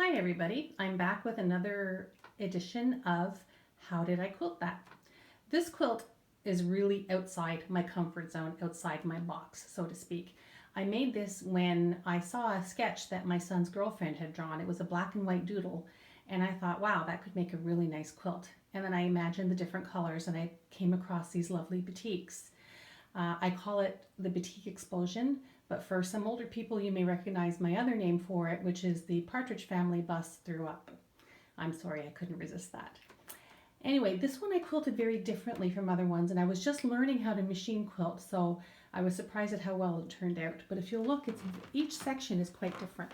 Hi everybody, I'm back with another edition of How Did I Quilt That? This quilt is really outside my comfort zone, outside my box, so to speak. I made this when I saw a sketch that my son's girlfriend had drawn. It was a black and white doodle, and I thought, wow, that could make a really nice quilt. And then I imagined the different colors, and I came across these lovely batiks. I call it the Batik Explosion, but for some older people, you may recognize my other name for it, which is the Partridge Family Bus Threw Up. I'm sorry, I couldn't resist that. Anyway, this one I quilted very differently from other ones, and I was just learning how to machine quilt, so I was surprised at how well it turned out. But if you look, each section is quite different.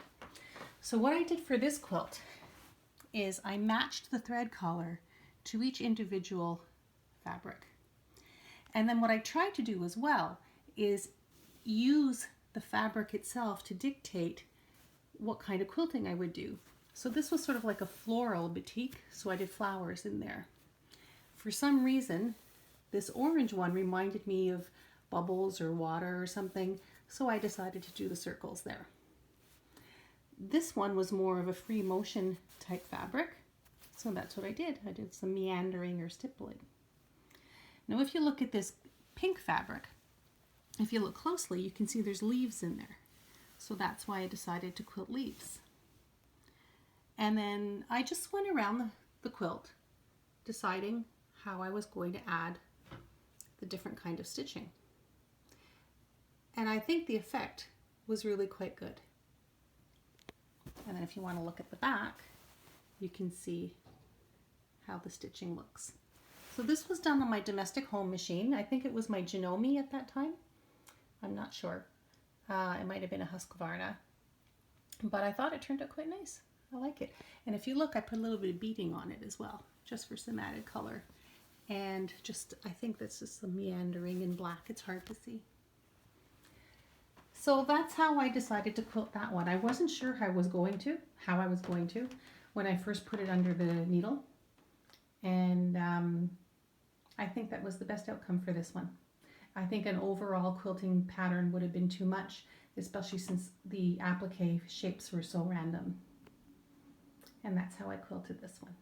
So what I did for this quilt is I matched the thread color to each individual fabric. And then what I tried to do as well is use the fabric itself to dictate what kind of quilting I would do. So this was sort of like a floral batik, so I did flowers in there. For some reason, this orange one reminded me of bubbles or water or something, so I decided to do the circles there. This one was more of a free motion type fabric, so that's what I did. I did some meandering or stippling. Now if you look at this pink fabric, if you look closely, you can see there's leaves in there. So that's why I decided to quilt leaves. And then I just went around the quilt deciding how I was going to add the different kind of stitching. And I think the effect was really quite good. And then if you want to look at the back, you can see how the stitching looks. So this was done on my domestic home machine. I think it was my Janome at that time. I'm not sure. It might have been a Husqvarna. But I thought it turned out quite nice. I like it. And if you look, I put a little bit of beading on it as well, just for some added color. And just, I think that's just some meandering in black. It's hard to see. So that's how I decided to quilt that one. I wasn't sure how I was going to when I first put it under the needle. And I think that was the best outcome for this one. I think an overall quilting pattern would have been too much, especially since the applique shapes were so random. And that's how I quilted this one.